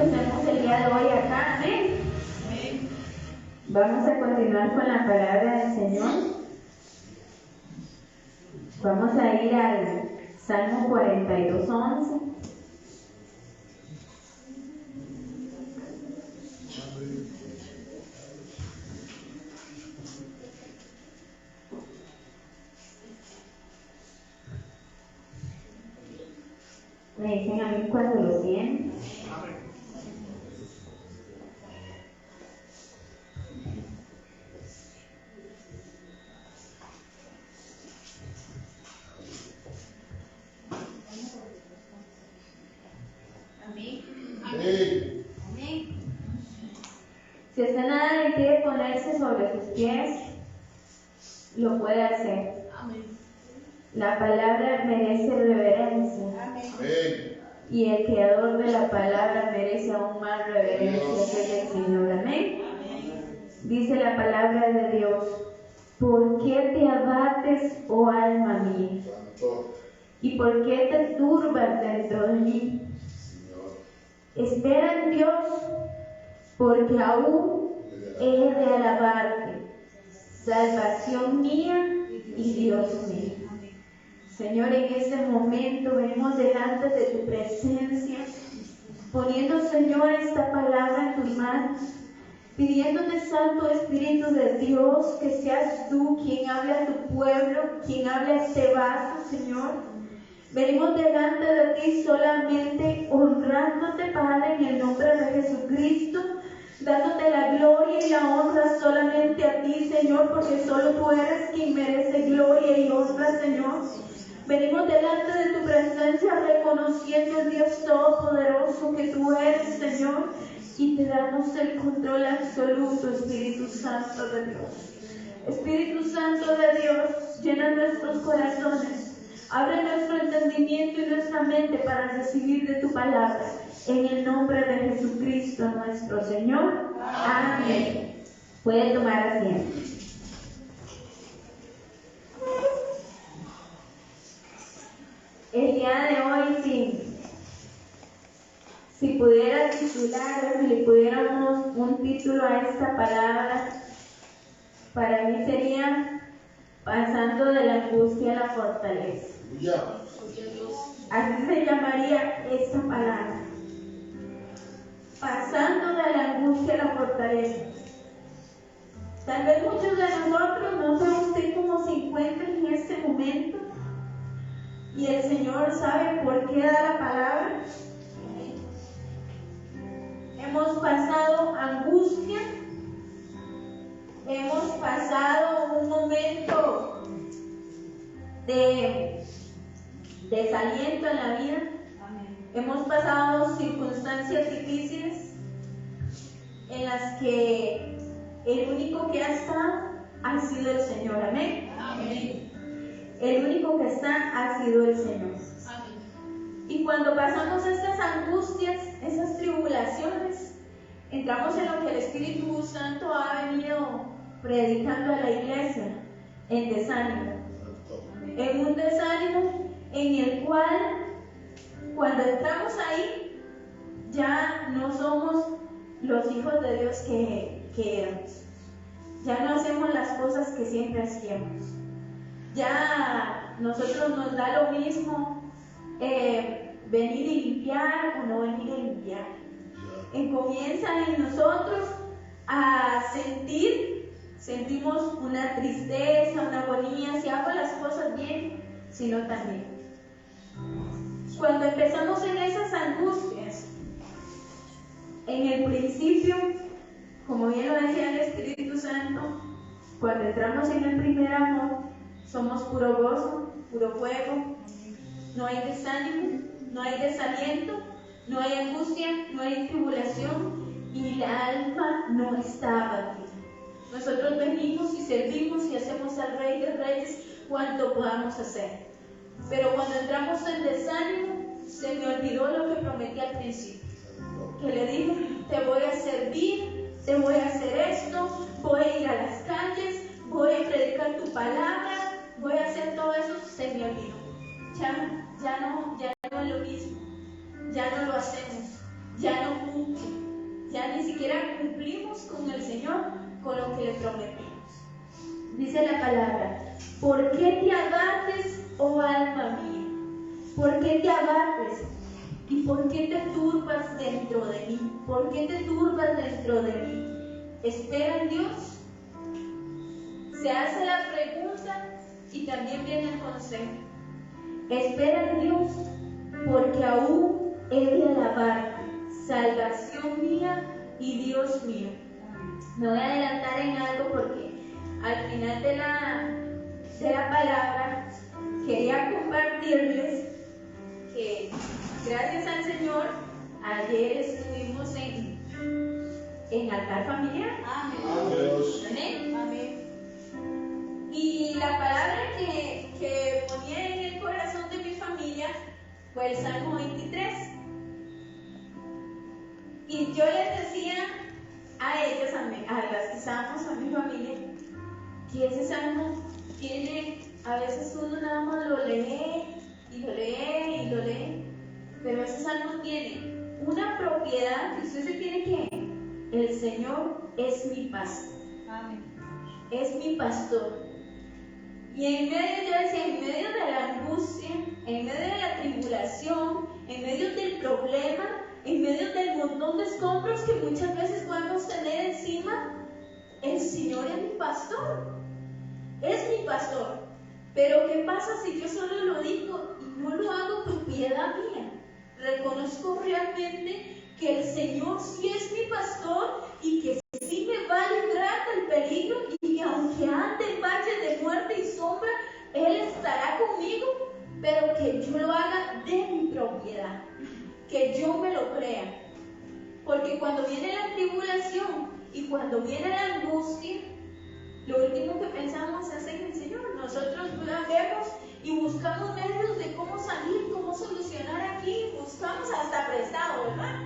hacemos el día de hoy acá. Amén. Vamos a continuar con la palabra del Señor. Vamos a ir al Salmo 42:11. Me dicen a mí cuando lo tienen. Amén. Si usted nada le quiere ponerse sobre sus pies, lo puede hacer. Amén. La palabra merece reverencia. Amén. Y el creador de la palabra merece aún más reverencia, que es el Señor. Amén. Dice la palabra de Dios: ¿por qué te abates, oh alma mía? ¿Y por qué te turbas dentro de mí? Espera en Dios, porque aún he de alabarte, salvación mía y Dios mío. Señor, en este momento venimos delante de tu presencia, poniendo, Señor, esta palabra en tus manos, pidiéndote, Santo Espíritu de Dios, que seas tú quien hable a tu pueblo, quien hable a este vaso, Señor. Venimos delante de ti solamente honrándote, Padre, en el nombre de Jesucristo, dándote la gloria y la honra solamente a ti, Señor, porque solo tú eres quien merece gloria y honra, Señor. Venimos delante de tu presencia reconociendo el Dios Todopoderoso que tú eres, Señor, y te damos el control absoluto, Espíritu Santo de Dios. Espíritu Santo de Dios, llena nuestros corazones. Abre nuestro entendimiento y nuestra mente para recibir de tu palabra. En el nombre de Jesucristo nuestro Señor. Amén. Puede tomar asiento. El día de hoy, si pudiera titular, si le pudiéramos un título a esta palabra, para mí sería pasando de la angustia a la fortaleza. Así se llamaría esta palabra. Pasando de la angustia a la fortaleza. Tal vez muchos de nosotros, no sé usted cómo se encuentra en este momento, y el Señor sabe por qué da la palabra. Hemos pasado angustia, hemos pasado un momento de desaliento en la vida. Amén. Hemos pasado circunstancias difíciles en las que el único que ha estado ha sido el Señor. Amén. Amén. El único que está ha sido el Señor. Amén. Y cuando pasamos estas angustias, esas tribulaciones, entramos en lo que el Espíritu Santo ha venido predicando a la iglesia, en desánimo. En un desánimo en el cual, cuando entramos ahí, ya no somos los hijos de Dios que éramos. Ya no hacemos las cosas que siempre hacíamos. Ya nosotros nos da lo mismo venir y limpiar o no venir a limpiar. Comienza en nosotros a sentimos una tristeza, una agonía, si hago las cosas bien, si no también. Cuando empezamos en esas angustias, en el principio, como bien lo decía el Espíritu Santo, cuando entramos en el primer amor, somos puro gozo, puro fuego, no hay desánimo, no hay desaliento, no hay angustia, no hay tribulación, y la alma no está abatida. Nosotros venimos y servimos y hacemos al Rey de Reyes cuanto podamos hacer. Pero cuando entramos en desánimo, se me olvidó lo que prometí al principio. Que le dije, te voy a servir, te voy a hacer esto, voy a ir a las calles, voy a predicar tu palabra, voy a hacer todo eso, se me olvidó. Ya no es lo mismo, ya no lo hacemos, ya no Ya ni siquiera cumplimos con el Señor con lo que le prometimos. Dice la palabra: ¿por qué te abates, oh alma mía? ¿Por qué te abates? ¿Y por qué te turbas dentro de mí? ¿Por qué te turbas dentro de mí? ¿Espera en Dios? Se hace la pregunta y también viene el consejo. Espera en Dios, porque aún he de alabarte, salvación mía y Dios mío. Me voy a adelantar en algo porque al final de la palabra quería compartirles que gracias al Señor ayer estuvimos en altar familiar. Amén. Amén. Amén. Y la palabra que ponía en el corazón de mi familia fue el Salmo 23. Y yo les decía a ellos, a las que estábamos, a mi familia, que ese salmo tiene, a veces uno nada más lo lee y lo lee y lo lee, pero ese salmo tiene una propiedad que usted se tiene que: el Señor es mi pastor. Amén. Es mi pastor. Y en medio, yo decía, en medio de la angustia, en medio de la tribulación, en medio del problema, en medio del montón de escombros que muchas veces podemos tener encima, el Señor es mi pastor. Es mi pastor. Pero ¿qué pasa si yo solo lo digo y no lo hago por piedad mía? Reconozco realmente que el Señor sí es mi pastor y que sí me va a librar del peligro, y que aunque ande en valle de muerte y sombra, Él estará conmigo, pero que yo lo haga de mi propiedad, que yo me lo crea. Porque cuando viene la tribulación y cuando viene la angustia, lo último que pensamos es en el Señor. Nosotros vemos y buscamos medios de cómo salir, cómo solucionar aquí, buscamos hasta prestado, ¿verdad?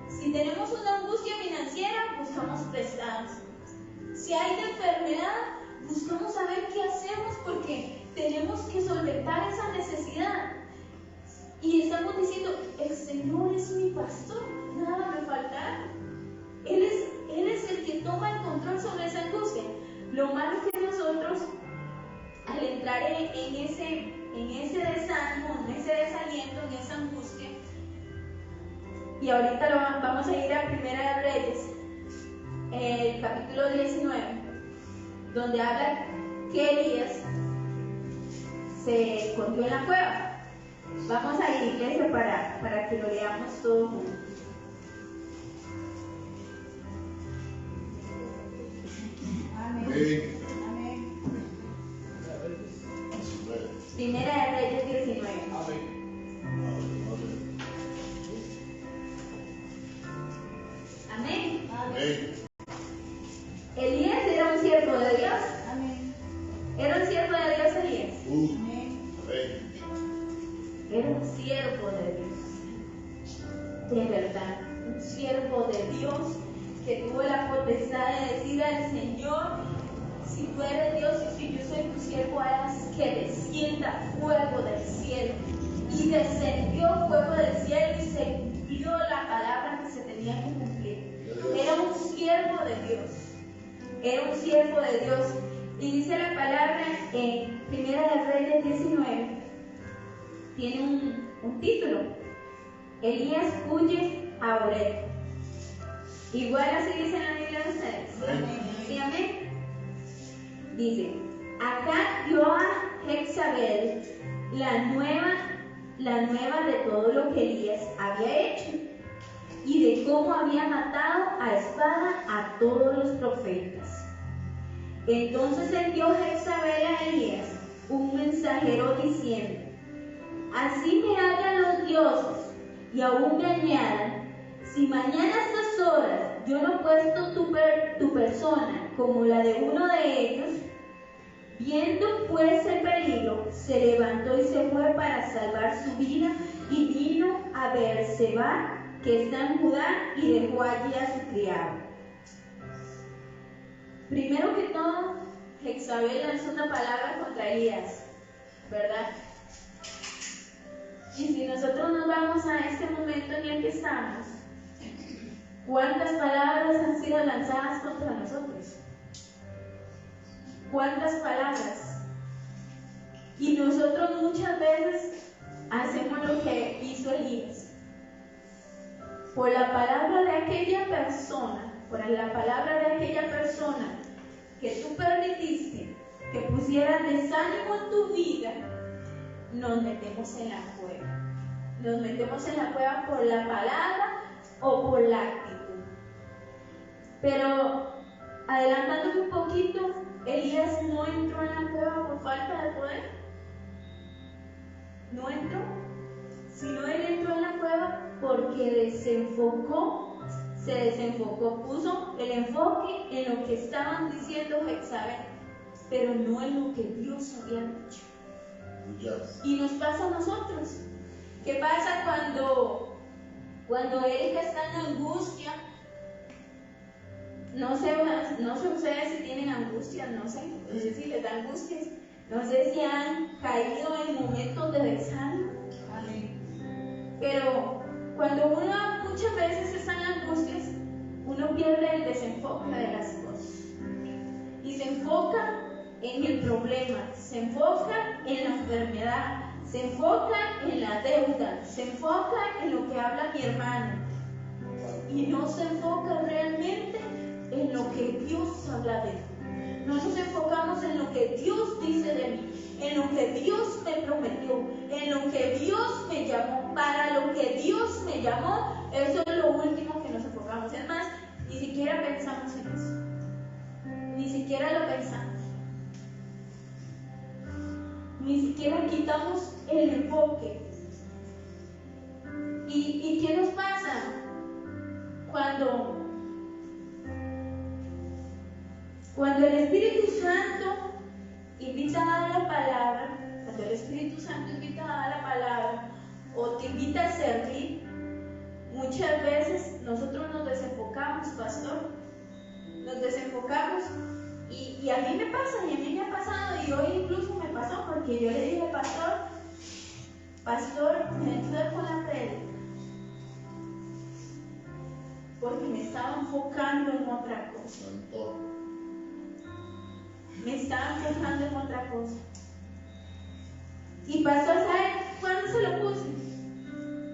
Si tenemos una angustia financiera, buscamos prestados. Si hay de enfermedad, buscamos saber qué hacemos porque tenemos que solventar esa necesidad. Y estamos diciendo: el Señor es mi pastor, nada me faltará. Él es el que toma el control sobre esa angustia. Lo malo es que nosotros, al entrar en ese desánimo, en ese desaliento, en esa angustia, y ahorita vamos a ir a Primera de Reyes, el capítulo 19, donde habla que Elías se escondió en la cueva. Vamos a ir, iglesia, para que lo leamos todo juntos. Amén. Amén. Primera de Reyes 19. Amén. Amén. Amén. Elías era un siervo de Dios. Amén. Era un siervo de Dios, Elías. Amén. Era un siervo de Dios. De verdad, un siervo de Dios que tuvo la potestad de decir al Señor: si tú eres Dios y si yo soy tu siervo, haz que descienda fuego del cielo. Y descendió fuego del cielo y se cumplió la palabra que se tenía que cumplir. Era un siervo de Dios. Era un siervo de Dios. Y dice la palabra en Primera de Reyes 19, tiene un título: Elías huye a Oreb. Igual así dice en la Biblia de ustedes. Amén. ¿Sí, amén? Dice: acá dio a Jezabel la nueva de todo lo que Elías había hecho y de cómo había matado a espada a todos los profetas. Entonces envió Jezabel a Elías un mensajero diciendo: así me hagan los dioses y aún me añadan, si mañana a estas horas yo no he puesto tu persona como la de uno de ellos. Viendo pues el peligro, se levantó y se fue para salvar su vida, y vino a Beerseba, que está en Judá, y dejó allí a su criado. Primero que todo, Jezabel lanzó una palabra contra Elías, ¿verdad? Y si nosotros nos vamos a este momento en el que estamos, ¿Cuántas palabras han sido lanzadas contra nosotros? ¿Cuántas palabras? Y nosotros muchas veces hacemos lo que hizo Elías. Por la palabra de aquella persona, que tú permitiste que pusiera desánimo en tu vida, nos metemos en la cueva. Nos metemos en la cueva por la palabra o por la actitud. Pero adelantándome un poquito, Elías no entró en la cueva por falta de poder. No entró, sino él entró en la cueva porque se desenfocó, puso el enfoque en lo que estaban diciendo Jezabel, pero no en lo que Dios había dicho. Y nos pasa a nosotros. ¿Qué pasa cuando Erika está en angustia? No sé ustedes si tienen angustia, no sé si les da angustias, no sé si han caído en momentos de desánimo. Pero cuando uno muchas veces está en angustias, uno pierde el desenfoque de las cosas y se enfoca en el problema, se enfoca en la enfermedad, se enfoca en la deuda, se enfoca en lo que habla mi hermano y no se enfoca realmente en lo que Dios habla de mí. No nos enfocamos en lo que Dios dice de mí, en lo que Dios me prometió, en lo que Dios me llamó, para lo que Dios me llamó. Eso es lo último que nos enfocamos. Es más, ni siquiera pensamos en eso, ni siquiera lo pensamos. Ni siquiera quitamos el enfoque. ¿Y qué nos pasa? Cuando el Espíritu Santo invita a dar la palabra, cuando el Espíritu Santo invita a dar la palabra o te invita a servir, muchas veces nosotros nos desenfocamos, pastor. Nos desenfocamos. Y a mí me pasa, y a mí me ha pasado, y hoy incluso me pasó, porque yo le dije, pastor, me ayuda con la prédica, porque me estaba enfocando en otra cosa. Me estaba enfocando en otra cosa. Y pasó, ¿sabe cuándo se lo puse?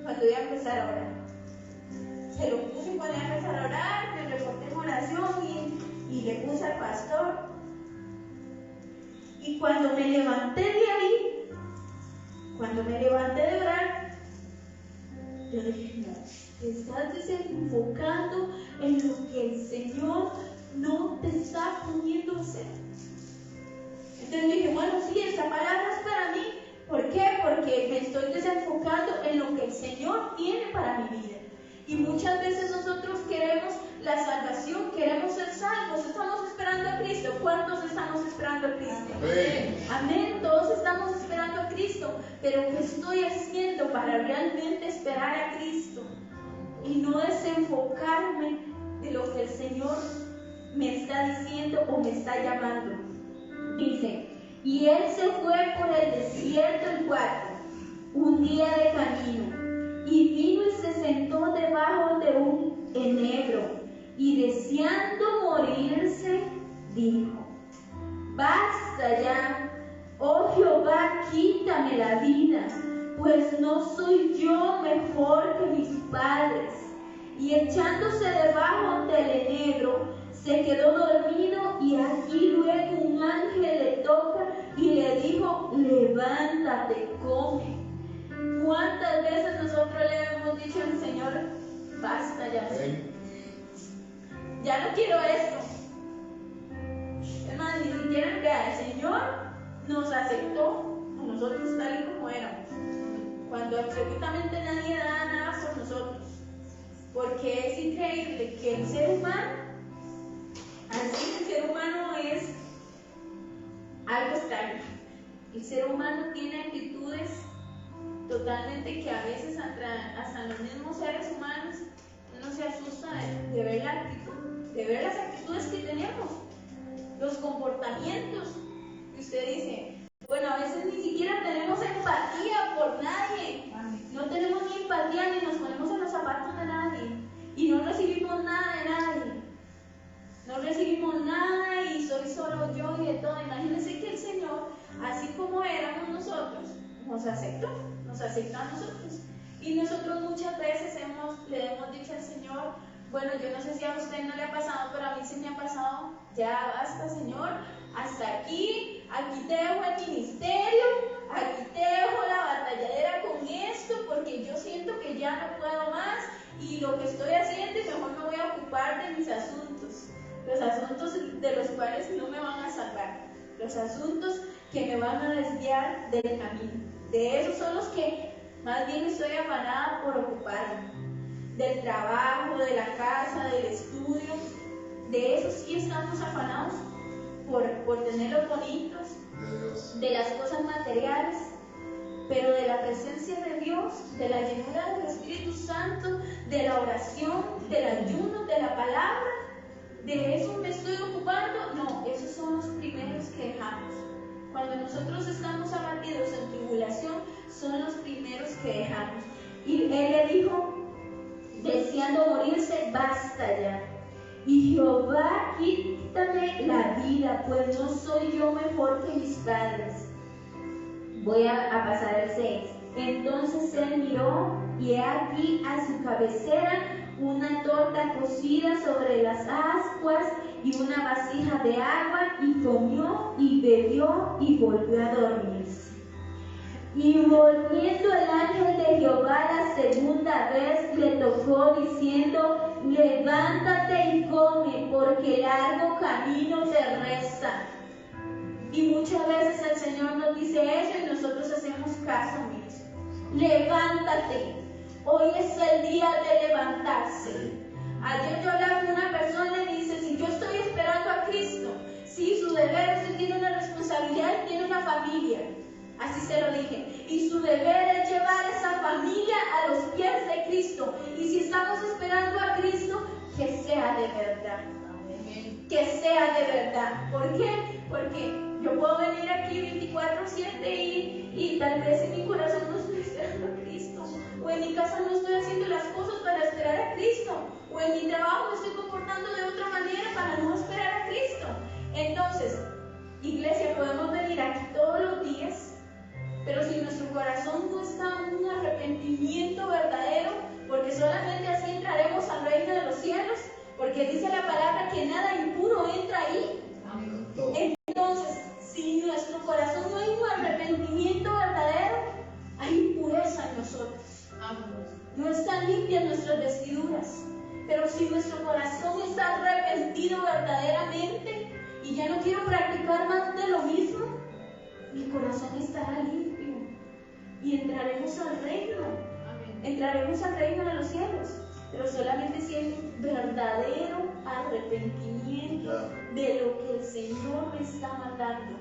Cuando iba a empezar a orar. Se lo puse cuando iba a empezar a orar, me reporté en oración y le puse al pastor. Y cuando me levanté de ahí, cuando me levanté de orar, yo dije, no, te estás desenfocando en lo que el Señor no te está poniendo a hacer. Entonces dije, bueno, sí, esta palabra es para mí. ¿Por qué? Porque me estoy desenfocando en lo que el Señor tiene para mi vida. Y muchas veces nosotros queremos la salvación, queremos ser salvos, estamos esperando a Cristo. ¿Cuántos estamos esperando a Cristo? Amén. Amén, todos estamos esperando a Cristo, pero ¿qué estoy haciendo para realmente esperar a Cristo? Y no desenfocarme de lo que el Señor me está diciendo o me está llamando. Dice, y él se fue por el desierto el cuarto, un día de camino. Y vino y se sentó debajo de un enebro, y deseando morirse, dijo, basta ya, oh Jehová, quítame la vida, pues no soy yo mejor que mis padres. Y echándose debajo del enebro, se quedó dormido, y aquí luego un ángel le toca y le dijo, levántate, come. ¿Cuántas veces nosotros le hemos dicho al Señor, basta ya? Ya no quiero esto. Es más, ni siquiera que el Señor nos aceptó a nosotros tal y como éramos, cuando absolutamente nadie da nada por nosotros. Porque es increíble que el ser humano, así el ser humano es algo extraño. El ser humano tiene actitudes totalmente que a veces hasta los mismos seres humanos uno se asusta de ver la actitud, de ver las actitudes que tenemos, los comportamientos. Y usted dice, bueno, a veces ni siquiera tenemos empatía por nadie, no tenemos ni empatía ni nos ponemos en los zapatos de nadie y no recibimos nada solo yo y de todo. Imagínense que el Señor, así como éramos nosotros, nos aceptó a nosotros. Y nosotros muchas veces le hemos dicho al Señor, bueno, yo no sé si a usted no le ha pasado, pero a mí sí me ha pasado, ya basta, Señor, hasta aquí te dejo el ministerio, aquí te dejo la batalladera con esto, porque yo siento que ya no puedo más, y lo que estoy haciendo, y mejor me voy a ocupar de mis asuntos, los asuntos de los cuales no me van a salvar, los asuntos que me van a desviar del camino. De esos son los que más bien estoy afanada por ocuparme, del trabajo, de la casa, del estudio. De eso sí estamos afanados por tenerlos bonitos, de las cosas materiales, pero de la presencia de Dios, de la llenura del Espíritu Santo, de la oración, del ayuno, de la palabra, de eso me estoy ocupando. No, esos son los primeros que dejamos. Cuando nosotros estamos abatidos en tribulación, son los primeros que dejamos. Y él le dijo, deseando morirse, basta ya. Y Jehová, quítame la vida, pues no soy yo mejor que mis padres. Voy a pasar el 6. Entonces él miró, y he aquí a su cabecera una torta cocida sobre las ascuas y una vasija de agua, y comió y bebió y volvió a dormirse. Y volviendo el ángel de Jehová la segunda vez le tocó diciendo, levántate y come, porque largo camino te resta. Y muchas veces el Señor nos dice eso y nosotros hacemos caso omiso. Levántate, hoy es el día de levantarse. Ayer yo hablaba con una persona y dice, si yo estoy esperando a Cristo, si su deber, usted tiene una responsabilidad y tiene una familia. Así se lo dije. Y su deber es llevar esa familia a los pies de Cristo. Y si estamos esperando a Cristo, que sea de verdad. Que sea de verdad. ¿Por qué? Porque yo puedo venir aquí 24/7 y tal vez en mi corazón no estoy esperando a Cristo. O en mi casa no estoy haciendo las cosas para esperar a Cristo. O en mi trabajo me estoy comportando de otra manera para no esperar a Cristo. Entonces, iglesia, podemos venir aquí todos los días, pero si nuestro corazón no está en un arrepentimiento verdadero, porque solamente así entraremos al reino de los cielos, porque dice la palabra que nada impuro entra ahí. Entonces, si nuestro corazón no hay un arrepentimiento verdadero, hay impureza en nosotros. No están limpias nuestras vestiduras. Pero si nuestro corazón está arrepentido verdaderamente y ya no quiero practicar más de lo mismo, mi corazón estará limpio y entraremos al reino. Entraremos al reino de los cielos, pero solamente si hay un verdadero arrepentimiento de lo que el Señor me está mandando.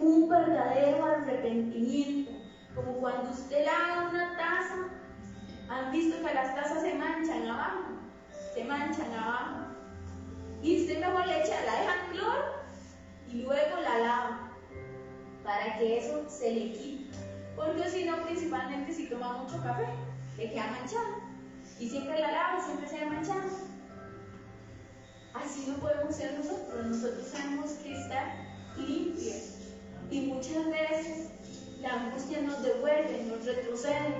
Un verdadero arrepentimiento, como cuando usted lava una taza. ¿Han visto que las tazas se manchan abajo? Y usted mejor la deja en cloro y luego la lava para que eso se le quite. Porque si no, principalmente si toma mucho café, le queda manchado. Y siempre la lava, siempre se ha manchado. Así no podemos ser nosotros. Nosotros tenemos que estar limpios. Y muchas veces la angustia nos devuelve, nos retrocede.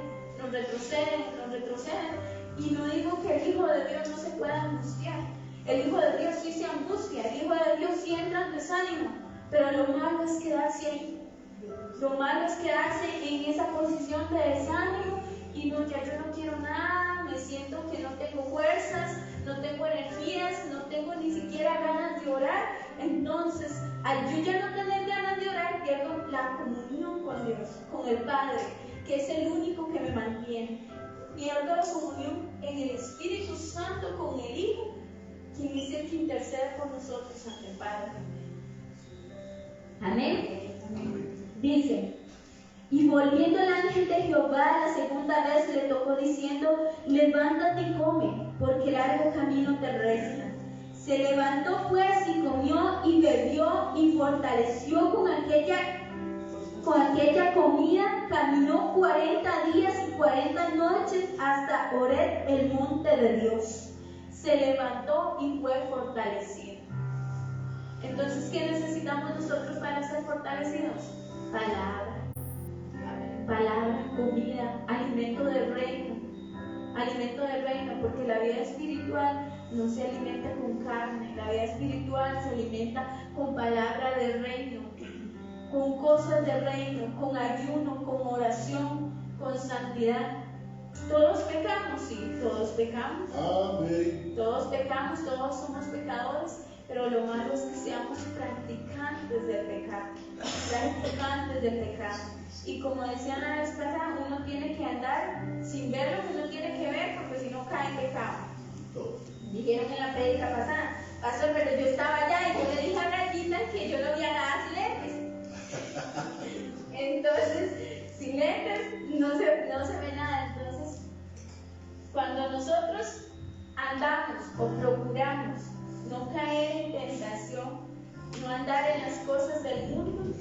Y no digo que el Hijo de Dios no se pueda angustiar. El Hijo de Dios sí se angustia, el Hijo de Dios sí entra en desánimo, pero lo malo es quedarse ahí. Lo malo es quedarse en esa posición de desánimo y no, ya yo no quiero nada, me siento que no tengo fuerzas, no tengo energías, no tengo ni siquiera ganas de orar. Entonces, al yo ya no tener ganas de orar, pierdo la comunión con Dios, con el Padre, que es el único que me mantiene. Pierdo la comunión en el Espíritu Santo con el Hijo, quien es el que intercede por nosotros ante el Padre. Amén. Dice, y volviendo el ángel de Jehová la segunda vez le tocó diciendo, levántate y come, porque largo camino te resta. Se levantó pues y comió y bebió y fortaleció con aquella comida, caminó 40 días y 40 noches hasta Horeb, el monte de Dios. Se levantó y fue fortalecido. Entonces, ¿qué necesitamos nosotros para ser fortalecidos? Palabra, palabra, comida, alimento del reino, porque la vida espiritual no se alimenta con carne, la vida espiritual se alimenta con palabra del reino, con cosas del reino, con ayuno, con oración, con santidad. Todos pecamos, sí, todos pecamos. Amén. Todos pecamos, todos somos pecadores, pero lo malo es que seamos practicantes del pecado. Y como decía la vez pasada, uno tiene que andar sin ver lo que uno tiene que ver, porque si no cae en pecado. Dijeron en la prédica pasada, pastor, pero yo estaba allá y yo le dije a Rayita que yo no veía nada sin lentes. Entonces, sin lentes no se ve nada. Entonces, cuando nosotros andamos o procuramos no caer en tentación, no andar en las cosas del mundo,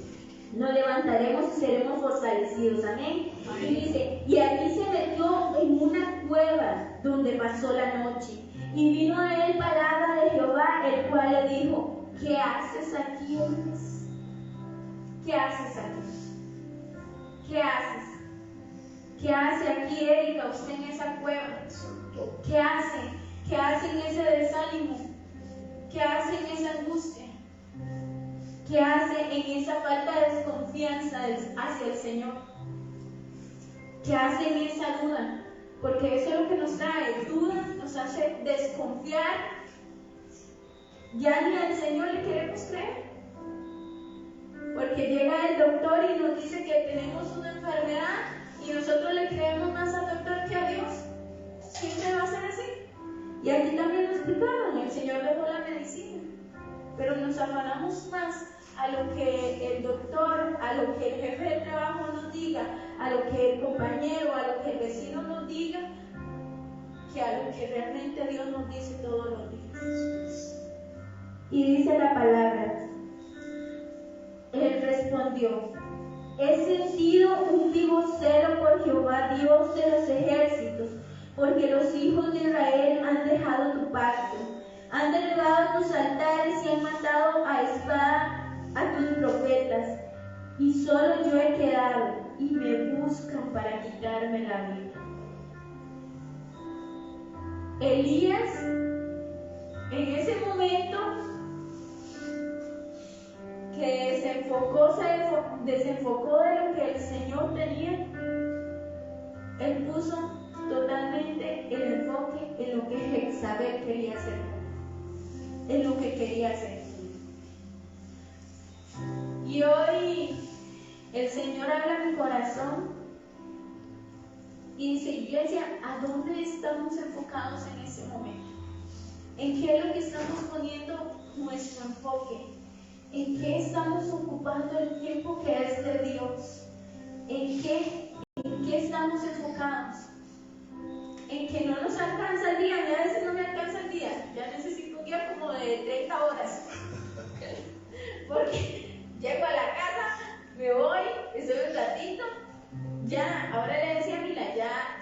nos levantaremos y seremos fortalecidos. Amén. Amén. Y dice, y allí se metió en una cueva donde pasó la noche. Y vino a él palabra de Jehová, el cual le dijo, ¿qué haces aquí, Elías? ¿Qué haces aquí? ¿Qué haces? ¿Qué hace aquí, Erika, usted en esa cueva? ¿Qué hace? ¿Qué hace en ese desánimo? ¿Qué hace en esa angustia? ¿Qué hace en esa falta de desconfianza hacia el Señor? ¿Qué hace en esa duda? Porque eso es lo que nos trae, duda, nos hace desconfiar. Ya ni al Señor le queremos creer. Porque llega el doctor y nos dice que tenemos una enfermedad y nosotros le creemos más al doctor que a Dios. Siempre va a ser así. Y aquí también nos explicaban, el Señor dejó la medicina, pero nos afanamos más a lo que el doctor, a lo que el jefe de trabajo nos diga, a lo que el compañero, a lo que el vecino nos diga, que a lo que realmente Dios nos dice todos los días. Y dice la palabra, él respondió, he sentido un vivo celo por Jehová, Dios de los ejércitos, porque los hijos de Israel han dejado tu pacto, han derribado tus altares y han matado a espada a tus profetas, y solo yo he quedado, y me buscan para quitarme la vida. Elías, en ese momento que se desenfocó de lo que el Señor tenía, él puso totalmente el enfoque en lo que Jezabel quería hacer, en lo que quería hacer. Y hoy el Señor habla a mi corazón y dice, iglesia, ¿a dónde estamos enfocados en este momento? ¿En qué es lo que estamos poniendo nuestro enfoque? ¿En qué estamos ocupando el tiempo que es de Dios? ¿En qué estamos enfocados? En que no nos alcanza el día, a veces no me alcanza el día, ya necesito un día como de 30 horas. Porque llego a la casa, me voy, estoy un ratito, ya, ahora le decía a Mila,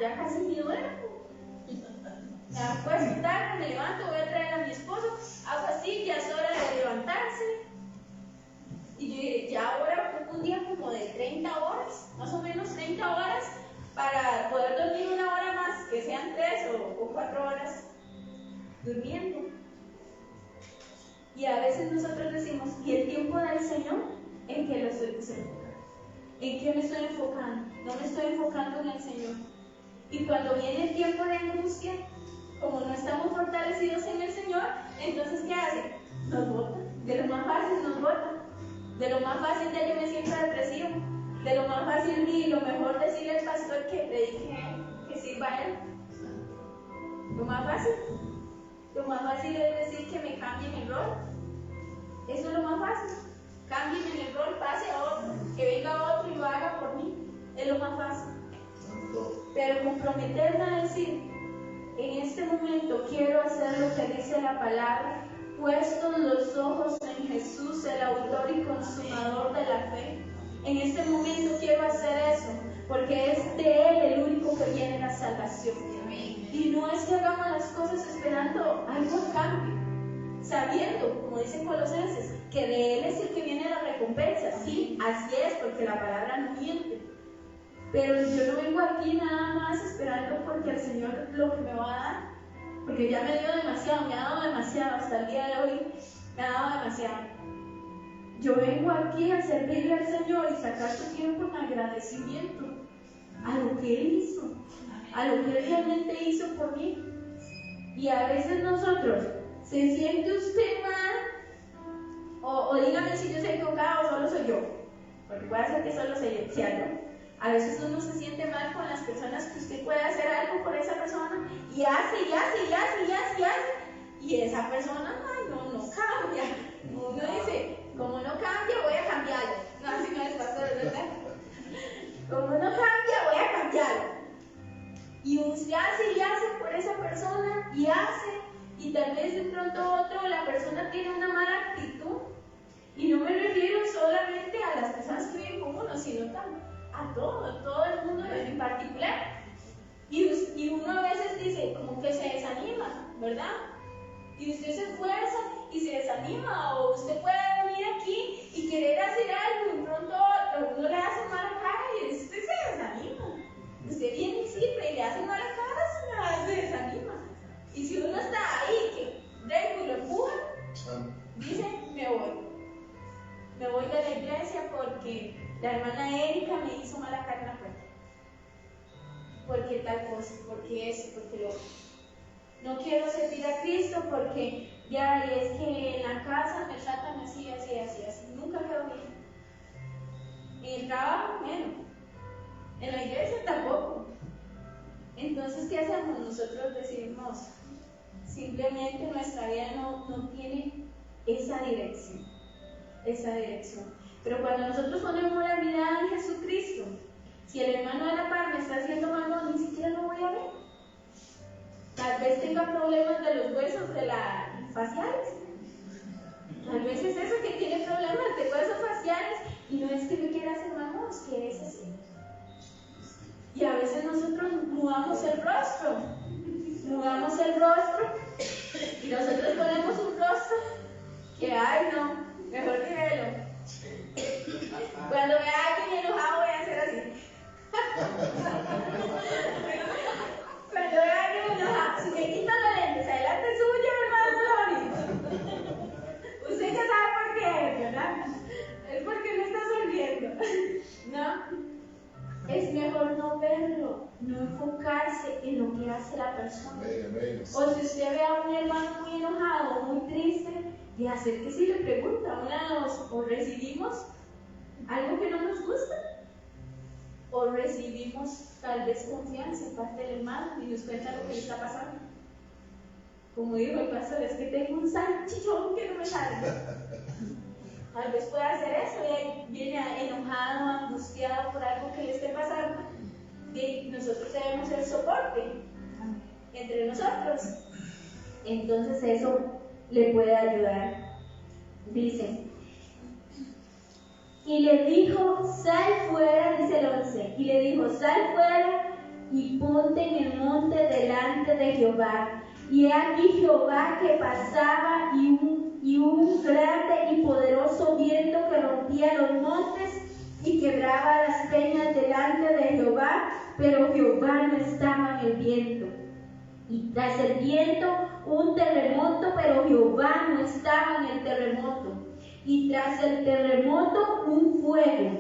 ya casi me duermo. Me acuesto tarde, me levanto, voy a traer a mi esposo, hago así, ya es hora de levantarse. Y yo dije, ya ahora pongo un día como de 30 horas, más o menos 30 horas, para poder dormir una hora más, que sean 3 o 4 horas durmiendo. Y a veces nosotros decimos, ¿y el tiempo del Señor? ¿En qué lo estoy enfocando? ¿En qué me estoy enfocando? No me estoy enfocando en el Señor. Y cuando viene el tiempo de angustia, como no estamos fortalecidos en el Señor, entonces ¿qué hace? Nos bota. De lo más fácil nos bota. De lo más fácil ya yo me siento depresivo. De lo más fácil y lo mejor decirle al pastor que predique, que sirva a él. Lo más fácil. Lo más fácil es decir que me cambien el rol. Eso es lo más fácil. Cambien el rol, pase a otro, que venga otro y lo haga por mí. Es lo más fácil. Pero comprometerme a decir, en este momento quiero hacer lo que dice la palabra, puestos los ojos en Jesús, el autor y consumador de la fe. En este momento quiero hacer eso, porque es de Él el único que viene la salvación. Y no es que hagamos las cosas esperando algo a cambio, sabiendo, como dice Colosenses, que de Él es el que viene la recompensa. Sí, así es, porque la palabra no miente. Pero yo no vengo aquí nada más esperando porque el Señor lo que me va a dar, porque ya me dio demasiado, me ha dado demasiado, hasta el día de hoy me ha dado demasiado. Yo vengo aquí a servirle al Señor y sacar su tiempo en agradecimiento a lo que Él hizo, a lo que Él realmente hizo por mí. Y a veces nosotros, ¿se siente usted mal? O dígame si yo soy equivocada o solo soy yo, porque puede ser que solo sea yo. A veces uno se siente mal con las personas que usted puede hacer algo por esa persona y hace, y esa persona, ay, no cambia. Uno dice, como no cambia, voy a cambiarlo. No, así no es, pastor, ¿verdad? Como no cambia, voy a cambiarlo. Y usted hace por esa persona, y tal vez de pronto la persona tiene una mala actitud. Y no me refiero solamente a las personas que viven con uno, sino también a todo el mundo en particular. Y uno a veces dice, como que se desanima, ¿verdad? Y usted se esfuerza y se desanima, o usted puede venir aquí y querer hacer algo y pronto uno le hace mala cara y usted se desanima. Usted viene y sirve y le hace mala cara, se desanima. Y si uno está ahí, que vengo y lo empuja, dice, me voy de la iglesia porque la hermana Erika me hizo mala cara en la puerta. Porque tal cosa, porque eso, porque lo otro. No quiero servir a Cristo porque ya es que en la casa me tratan así. Nunca quedo bien. En el trabajo, menos. En la iglesia tampoco. Entonces, ¿qué hacemos? Nosotros decimos, simplemente nuestra vida no tiene esa dirección. Pero cuando nosotros ponemos la mirada en Jesucristo, si el hermano de la par me está haciendo mal, ni siquiera lo voy a ver. Tal vez tenga problemas de los huesos de las faciales. Tal vez es eso, que tiene problemas de huesos faciales y no es que me quiera hacer mal, no, es que es así. Y a veces nosotros mudamos el rostro y nosotros ponemos un rostro que, ay no, mejor que velo. Cuando vea a alguien enojado voy a hacer así. Cuando vea a alguien enojado, si me quitan los lentes adelante suyo, hermano, usted ya sabe por qué, ¿verdad? Es porque no está sonriendo, ¿no? Es mejor no verlo, no enfocarse en lo que hace la persona. O si usted ve a un hermano muy enojado, muy triste, y hacer que si le pregunta, o recibimos algo que no nos gusta, o recibimos tal vez confianza en parte del hermano y nos cuenta lo que le está pasando. Como dijo el pastor, es que tengo un salchichón que no me sale. Tal vez pueda hacer eso y viene enojado, angustiado por algo que le esté pasando. Y nosotros debemos el soporte entre nosotros. Entonces eso le puede ayudar. Dice, y le dijo, sal fuera, dice el 11, y le dijo, sal fuera y ponte en el monte delante de Jehová. Y he aquí Jehová que pasaba y un grande y poderoso viento que rompía los montes y quebraba las peñas delante de Jehová, pero Jehová no estaba en el viento. Y tras el viento un terremoto, pero Jehová no estaba en el terremoto. Y tras el terremoto un fuego,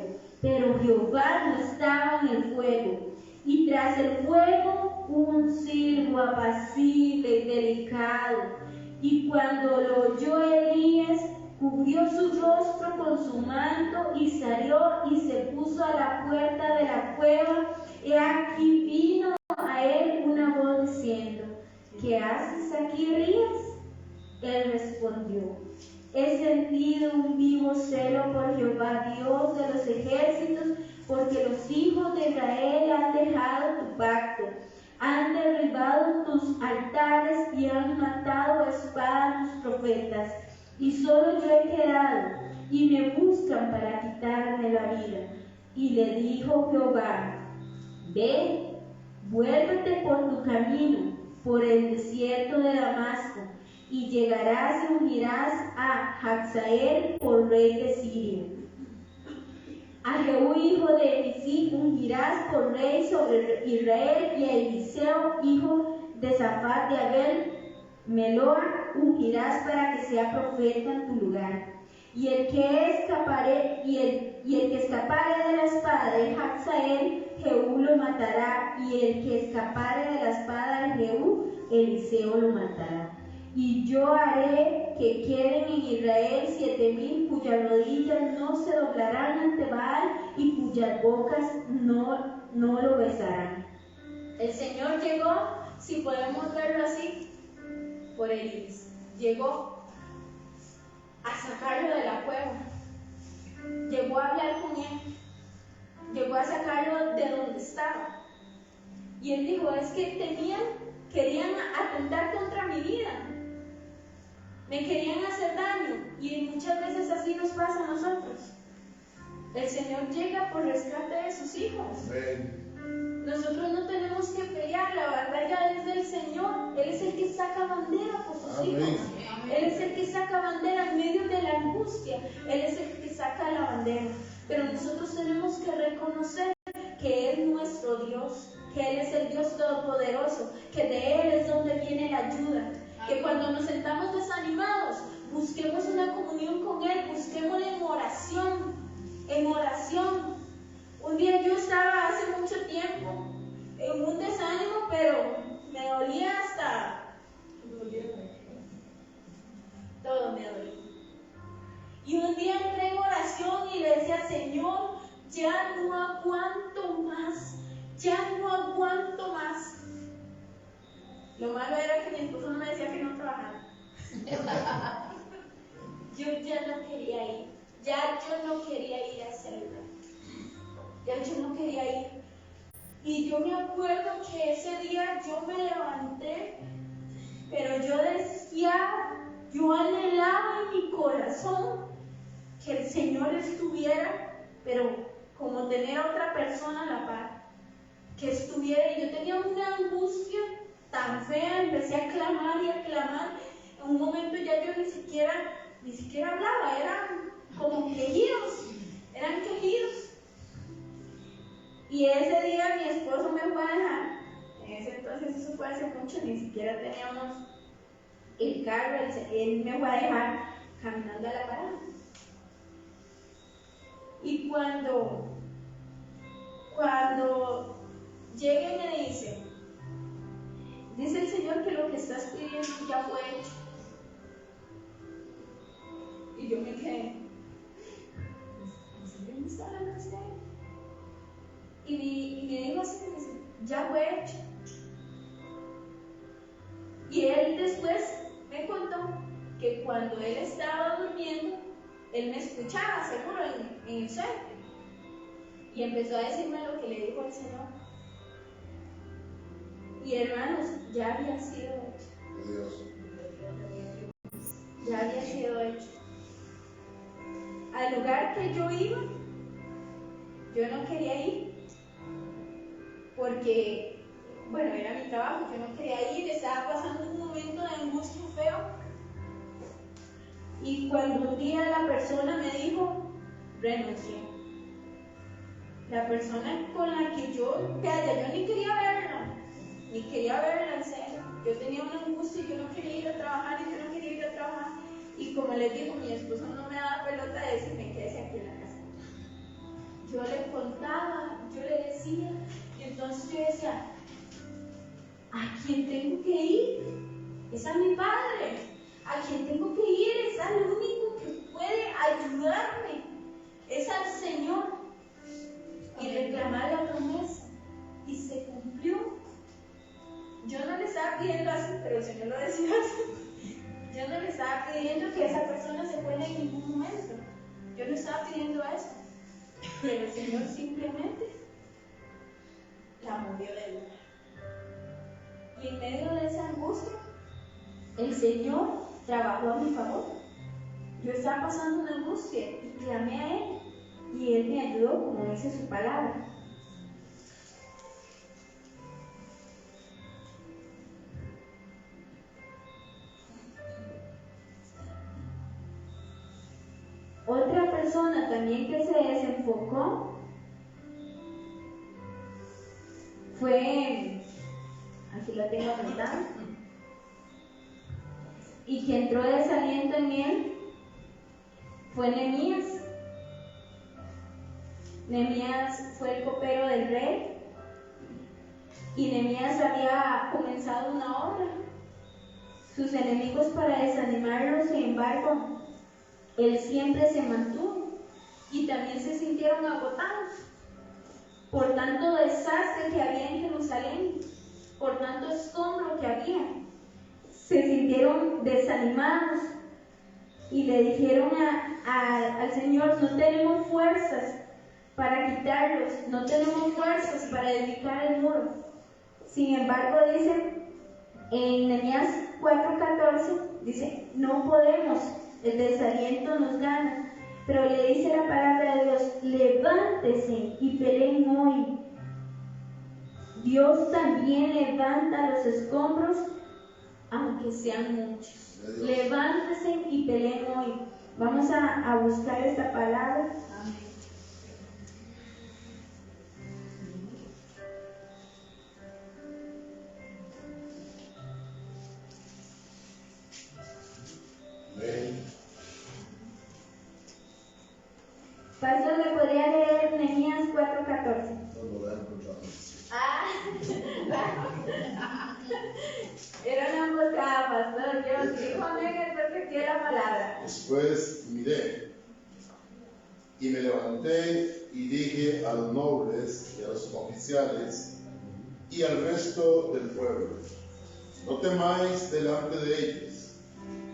pero Jehová no estaba en el fuego. Y tras el fuego un silbo apacible y delicado. Y cuando lo oyó Elías, cubrió su rostro con su manto y salió y se puso a la puerta de la cueva. Y aquí vino a él una voz diciendo, ¿qué haces aquí, Elías? Él respondió, he sentido un vivo celo por Jehová, Dios de los ejércitos, porque los hijos de Israel han dejado tu pacto, han derribado tus altares y han matado a espada a tus profetas, y solo yo he quedado, y me buscan para quitarme la vida. Y le dijo Jehová, ve, vuélvete por tu camino, por el desierto de Damasco, y llegarás y ungirás a Hazael por rey de Siria. A Jehú hijo de Elisí ungirás por rey sobre Israel, y a Eliseo hijo de Safat de Abel Meloa ungirás para que sea profeta en tu lugar. Y el que escapare de la espada de Hazael, Jehú lo matará, y el que escapare de la espada de Jehú, Eliseo lo matará. Y yo haré que queden en Israel 7,000 cuyas rodillas no se doblarán ante Baal y cuyas bocas no lo besarán. El Señor llegó, si podemos verlo así, por Elías. Llegó a sacarlo de la cueva. Llegó a hablar con él. Llegó a sacarlo de donde estaba. Y él dijo, es que querían atentar contra mi vida. Me querían hacer daño, y muchas veces así nos pasa a nosotros. El Señor llega por rescate de sus hijos. Amén. Nosotros no tenemos que pelear, la batalla es del Señor. Él es el que saca bandera por sus Amén. Hijos. Él es el que saca bandera en medio de la angustia. Él es el que saca la bandera. Pero nosotros tenemos que reconocer que Él es nuestro Dios, que Él es el Dios todopoderoso, que de Él es donde viene la ayuda. Que cuando nos sentamos desanimados, busquemos una comunión con Él, busquémosle en oración, en oración. Un día yo estaba hace mucho tiempo en un desánimo, pero me dolía todo me dolía. Y un día entré en oración y le decía, Señor, ya no aguanto más, ya no aguanto más. Lo malo era que mi esposo no me decía que no trabajara. Yo ya no quería ir. Ya yo no quería ir a hacerlo. Ya yo no quería ir. Y yo me acuerdo que ese día yo me levanté, pero yo deseaba, yo anhelaba en mi corazón que el Señor estuviera, pero como tener a otra persona a la par, que estuviera. Y yo tenía una angustia tan fea, empecé a clamar y a clamar. En un momento ya yo ni siquiera hablaba, eran como quejidos, eran quejidos. Y ese día mi esposo me fue a dejar. En ese entonces, eso fue hace mucho, ni siquiera teníamos el carro, él me fue a dejar caminando a la parada. Y cuando llega y me dice el Señor que lo que estás pidiendo ya fue hecho. Y yo me quedé, ¿en serio me está hablando usted? Y me dijo así, me dice, ya fue hecho. Y él después me contó que cuando él estaba durmiendo, él me escuchaba, seguro, en el sueño. Y empezó a decirme lo que le dijo el Señor. Y hermanos, ya había sido hecho. Dios. Ya había sido hecho. Al lugar que yo iba, yo no quería ir. Porque, bueno, era mi trabajo, yo no quería ir, estaba pasando un momento de angustia feo. Y cuando un día la persona me dijo, renuncié. La persona con la que yo ni quería verla en serio. Yo tenía una angustia y yo no quería ir a trabajar y como les digo, mi esposo no me daba pelota de decirme quédese aquí en la casa. Yo le contaba, yo le decía, y entonces yo decía, ¿a quién tengo que ir? Es a mi padre. ¿A quién tengo que ir? Es al único que puede ayudarme. Es al Señor. Y reclamar la promesa. Y se cumplió. Yo no le estaba pidiendo así, pero el Señor lo decía así. Yo no le estaba pidiendo que esa persona se fuera en ningún momento. Yo no estaba pidiendo eso. Pero el Señor simplemente la movió del lugar. Y en medio de esa angustia, el Señor trabajó a mi favor. Yo estaba pasando una angustia y clamé a Él. Y Él me ayudó, como dice su palabra. Otra persona también que se desenfocó fue, aquí lo tengo apuntado, y que entró desaliento en él fue Nehemías. Nehemías fue el copero del rey y Nehemías había comenzado una obra. Sus enemigos, para desanimarlo, sin embargo, él siempre se mantuvo y también se sintieron agotados por tanto desastre que había en Jerusalén, por tanto escombro que había. Se sintieron desanimados y le dijeron al Señor: no tenemos fuerzas para quitarlos, no tenemos fuerzas para edificar el muro. Sin embargo, dice en Nehemías 4:14, dice: no podemos, el desaliento nos gana. Pero le dice la palabra de Dios: levántense y peleen hoy. Dios también levanta los escombros, aunque sean muchos. Levántense y peleen hoy. Vamos a buscar esta palabra. Pastor, ¿me podría leer Nehemías 4:14? Era una emboscada, pastor. Yo dijo amén, es porque quiero la palabra. Después miré y me levanté y dije a los nobles y a los oficiales y al resto del pueblo: no temáis delante de ellos,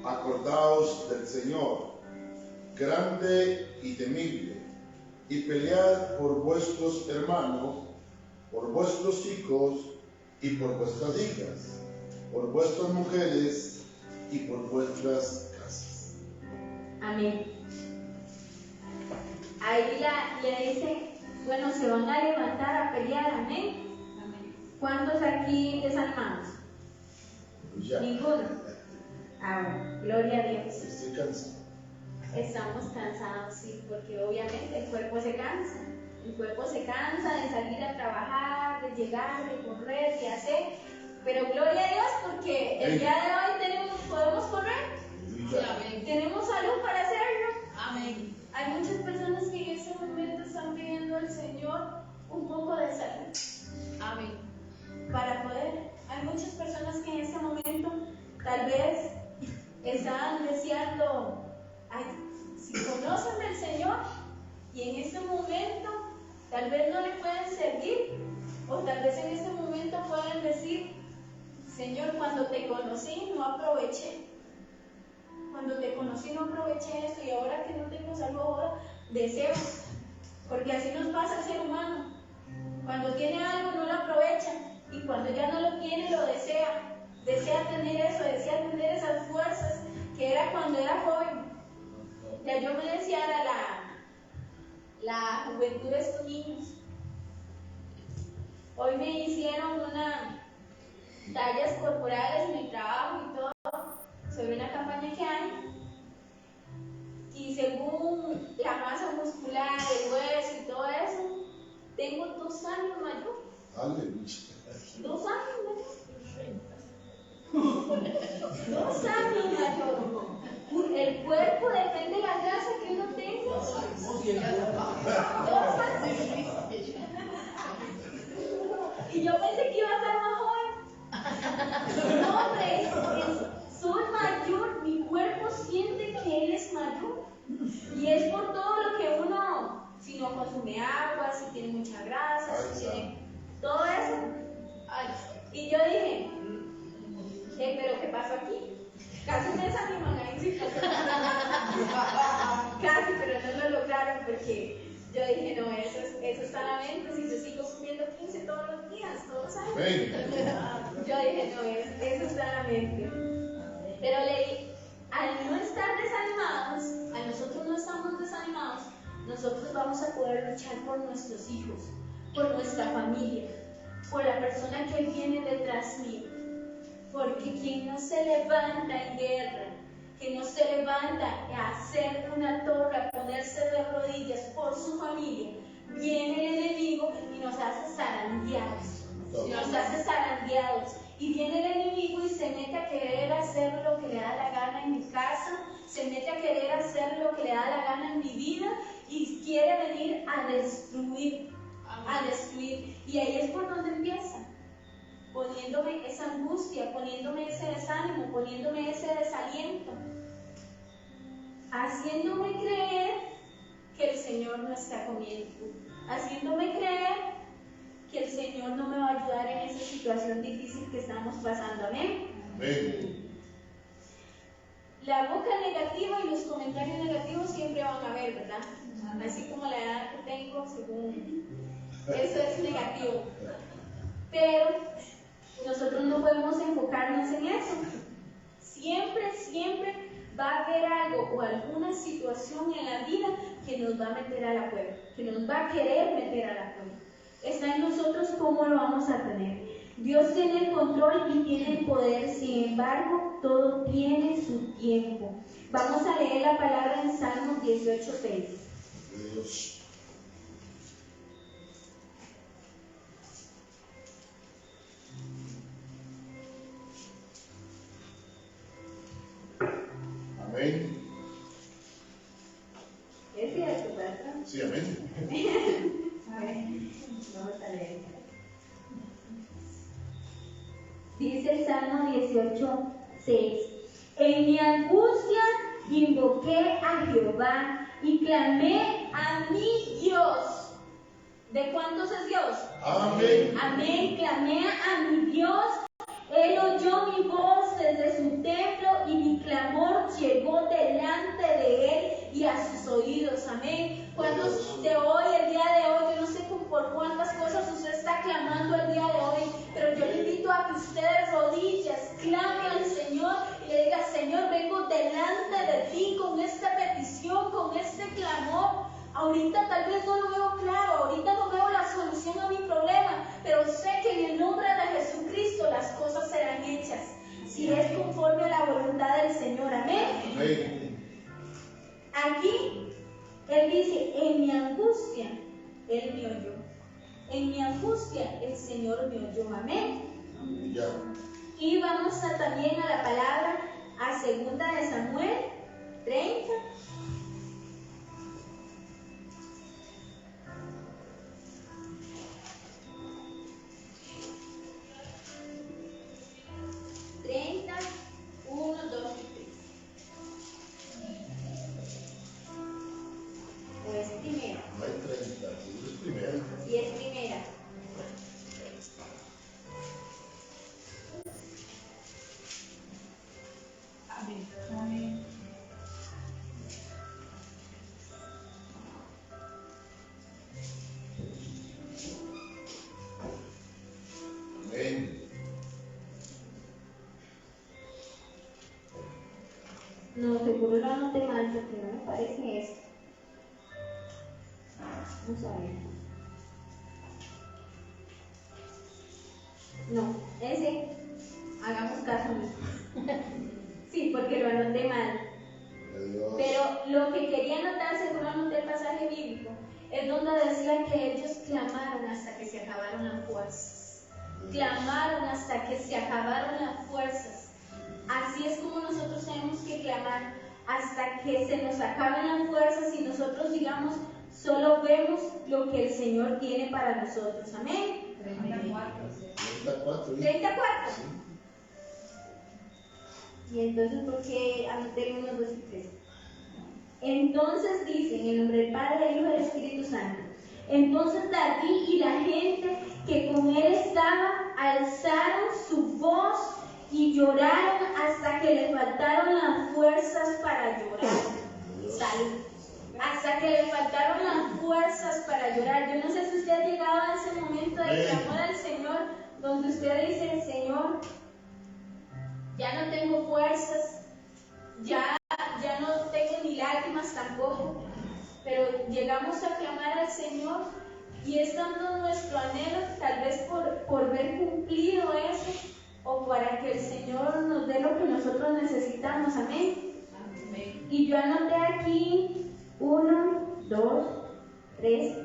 acordaos del Señor, grande y temible, y pelead por vuestros hermanos, por vuestros hijos y por vuestras hijas, por vuestras mujeres y por vuestras casas. Amén. Ahí le dice, bueno, se van a levantar a pelear, amén. ¿Cuántos aquí desanimados? Ya. Ninguno. Ahora, gloria a Dios. Estoy cansado. Estamos cansados, sí, porque obviamente el cuerpo se cansa. El cuerpo se cansa de salir a trabajar, de llegar, de correr, de hacer. Pero gloria a Dios, porque el día de hoy podemos correr. Amén. Tenemos salud para hacerlo. Amén. Hay muchas personas que en este momento están pidiendo al Señor un poco de salud. Amén. Para poder. Hay muchas personas que en este momento tal vez están deseando, ay, si conocen del Señor y en este momento tal vez no le pueden servir, o tal vez en este momento pueden decir: Señor, cuando te conocí no aproveché. Cuando te conocí no aproveché esto, y ahora que no tengo salud, ahora deseo. Porque así nos pasa al ser humano. Cuando tiene algo no lo aprovecha, y cuando ya no lo tiene lo desea. Desea tener eso, desea tener esas fuerzas que era cuando era joven. Ya yo me deseara la juventud de estos niños. Hoy me hicieron tallas corporales en mi trabajo y todo, sobre una campaña que hay, y según la masa muscular, el hueso y todo eso, tengo 2 años mayor. Aleluya. 2 años mayor. 2 años mayor. El cuerpo depende de la grasa que uno tenga. 2 años. Y yo pensé que iba a ser más joven. No, hombre, soy mayor. Mi cuerpo siente que él es mayor. Y es por todo lo que uno, si no consume agua, si tiene mucha grasa, si tiene todo eso. Y yo dije, ¿pero qué pasó aquí? Casi me desaniman ahí, sí. Casi, pero no lo lograron, porque yo dije, no, eso está en la mente. Si yo sigo comiendo 15 todos los días, todos los años. Yo dije, no, eso está en la mente. Pero al no estar desanimados, a nosotros no estamos desanimados, nosotros vamos a poder luchar por nuestros hijos, por nuestra familia, por la persona que viene detrás mío. Porque quien no se levanta en guerra, que no se levanta a hacer una torre, a ponerse de rodillas por su familia, viene el enemigo y nos hace zarandeados. Nos hace zarandeados. Y viene el enemigo y se mete a querer hacer lo que le da la gana en mi casa, se mete a querer hacer lo que le da la gana en mi vida y quiere venir a destruir, a destruir. Y ahí es por donde empieza, poniéndome esa angustia, poniéndome ese desánimo, poniéndome ese desaliento, haciéndome creer que el Señor no está conmigo, haciéndome creer que el Señor no me va a ayudar en esa situación difícil que estamos pasando. Amén. Amén. La boca negativa y los comentarios negativos siempre van a haber, ¿verdad? Así como la edad que tengo, según eso es negativo. Pero nosotros no podemos enfocarnos en eso. Siempre, siempre va a haber algo o alguna situación en la vida que nos va a meter a la prueba, que nos va a querer meter a la prueba. Está en nosotros cómo lo vamos a tener. Dios tiene el control y tiene el poder, sin embargo, todo tiene su tiempo. Vamos a leer la palabra en Salmos 18:6. Amén. ¿Es cierto, verdad? Sí, amén. Vamos a leer. Dice el Salmo 18:6: En mi angustia invoqué a Jehová y clamé a mi Dios. ¿De cuántos es Dios? Amén. Amén. Clamé a mi Dios. Él oyó mi voz desde su templo y mi clamor llegó delante de él y a sus oídos. Amén. ¿Cuántos de hoy, el día de hoy, yo no sé por cuántas cosas usted está clamando el día de hoy, pero yo le invito a que usted de rodillas clame al Señor y le diga: Señor, vengo delante de ti con esta petición, con este clamor. Ahorita tal vez no lo veo claro, ahorita no veo la solución a mi problema, pero sé que en el nombre de Jesucristo las cosas serán hechas, si es conforme a la voluntad del Señor. Amén. Amén. Aquí Él dice: en mi angustia Él me oyó. En mi angustia el Señor me oyó. Amén. Ya. Y vamos también a la palabra, a 2 de Samuel 30. No, seguro lo anoté mal porque no me parece esto. Vamos a ver. No, ese, hagamos caso mismo. Sí, porque lo anoté mal. Pero lo que quería anotar, seguro anoté el pasaje bíblico, es donde decía que ellos clamaron hasta que se acabaron las fuerzas. Clamaron hasta que se acabaron las fuerzas. Así es como nosotros tenemos que clamar, hasta que se nos acaben las fuerzas y nosotros, digamos, solo vemos lo que el Señor tiene para nosotros. Amén. 34. 34. Y entonces, ¿por qué anoté 1, 2 y 3? Entonces dice, en el nombre del Padre, del Hijo y del Espíritu Santo. Entonces David y la gente que con él estaba alzaron su voz y lloraron hasta que le faltaron las fuerzas para llorar. Salud. Hasta que le faltaron las fuerzas para llorar. Yo no sé si usted ha llegado a ese momento del clamor al Señor, donde usted dice: Señor, ya no tengo fuerzas, ya no tengo ni lágrimas tampoco, pero llegamos a clamar al Señor y es dando nuestro anhelo, tal vez por ver cumplido eso, o para que el Señor nos dé lo que nosotros necesitamos. Amén. Amén. Y yo anoté aquí 2, 3,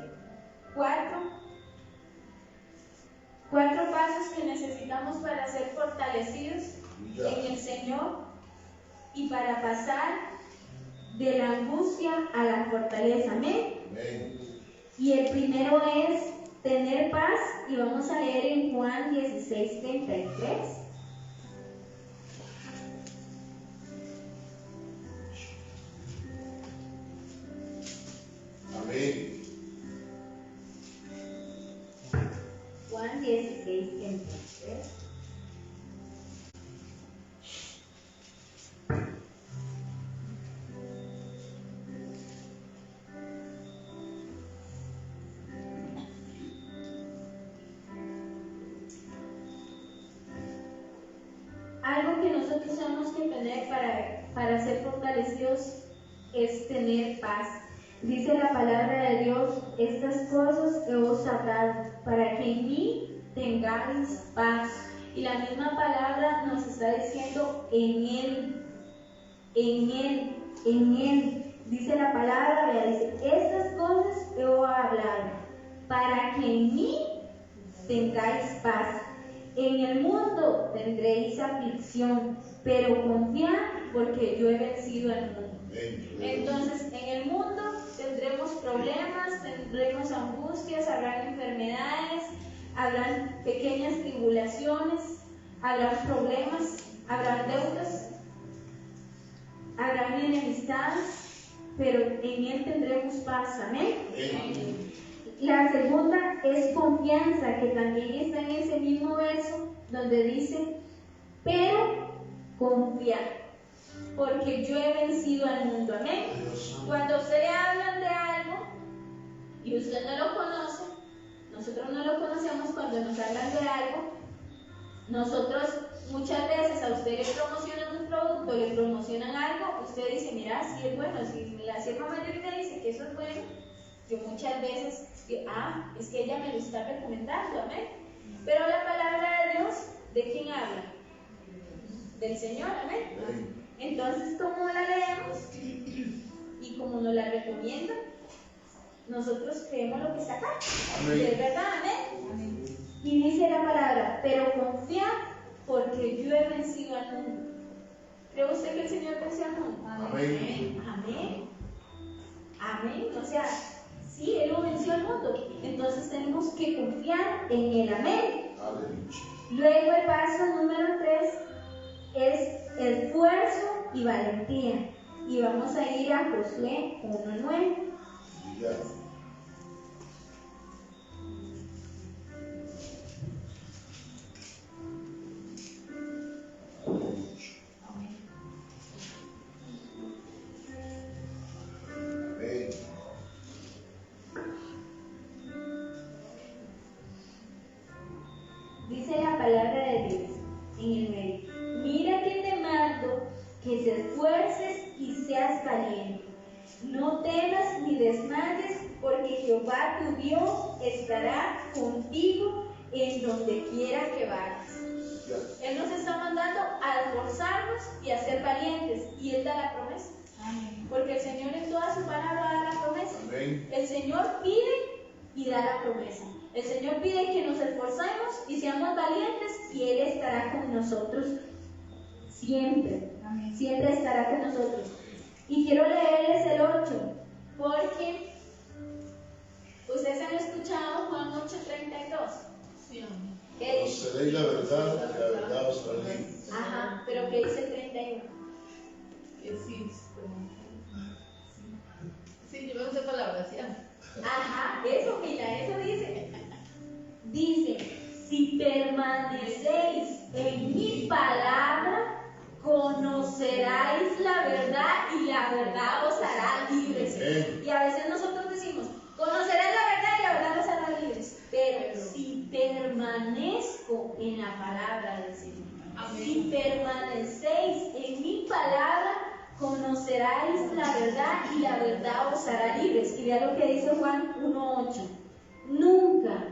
4. 4 pasos que necesitamos para ser fortalecidos en el Señor y para pasar de la angustia a la fortaleza. Amén. Y el primero es tener paz, y vamos a leer en Juan 16:33. Amén. Juan 16:33. Algo que nosotros tenemos que tener para ser fortalecidos es tener paz. Dice la palabra de Dios: estas cosas he os hablado, para que en mí tengáis paz. Y la misma palabra nos está diciendo en Él, en Él, en Él. Dice la palabra, vea, dice: estas cosas he os hablado, para que en mí tengáis paz. En el mundo tendréis aflicción, pero confiad, porque yo he vencido al mundo. Entonces, en el mundo tendremos problemas, tendremos angustias, habrán enfermedades, habrán pequeñas tribulaciones, habrán problemas, habrán deudas, habrán enemistades, pero en Él tendremos paz. Amén. La segunda es confianza, que también está en ese mismo verso donde dice: pero confiad, porque yo he vencido al mundo. Amén. Cuando a usted le hablan de algo y usted no lo conoce, nosotros no lo conocemos. Cuando nos hablan de algo, nosotros muchas veces a usted le promocionan un producto, le promocionan algo, usted dice: mira, sí es bueno. Si la cierta mayoría dice que eso es bueno, yo muchas veces es que ella me lo está recomendando. Amén. Pero la palabra de Dios, ¿de quién habla? Del Señor. Amén. Entonces, como la leemos y como nos la recomiendan, nosotros creemos lo que está acá. ¿Es verdad? Amén. Y dice la palabra: pero confiad, porque yo he vencido al mundo. ¿Cree usted que el Señor venció al mundo? Amén. Amén. Amén. O sea, sí, Él lo venció al mundo. Entonces tenemos que confiar en Él. Amén. Luego el paso número 3 es esfuerzo y valentía. Y vamos a ir a Josué 1:9. Dice la palabra de Dios en el medio: mira que te mando que te esfuerces y seas valiente. No temas ni desmayes, porque Jehová tu Dios estará contigo en donde quiera que vayas. Él nos está mandando a esforzarnos y a ser valientes, y Él da la promesa. Porque el Señor en toda su palabra da la promesa. El Señor pide y da la promesa. El Señor pide que nos esforcemos y seamos valientes, y Él estará con nosotros siempre. Siempre estará con nosotros. Y quiero leerles el 8, porque ustedes han escuchado Juan 8:32. ¿Qué dice? Conoceréis la verdad, y la verdad os hará libre. Ajá, pero ¿qué dice el 31? Sí, yo me usé palabras, ¿sí? Ajá, eso, mira, eso dice. Dice: si permanecéis en mi palabra, conoceráis la verdad, y la verdad os hará libres. Y a veces nosotros decimos: conoceráis la verdad y la verdad os hará libres. Pero si permanezco en la palabra del Señor, si permanecéis en mi palabra, conoceráis la verdad y la verdad os hará libres. Y vea lo que dice Juan 1:8. Nunca,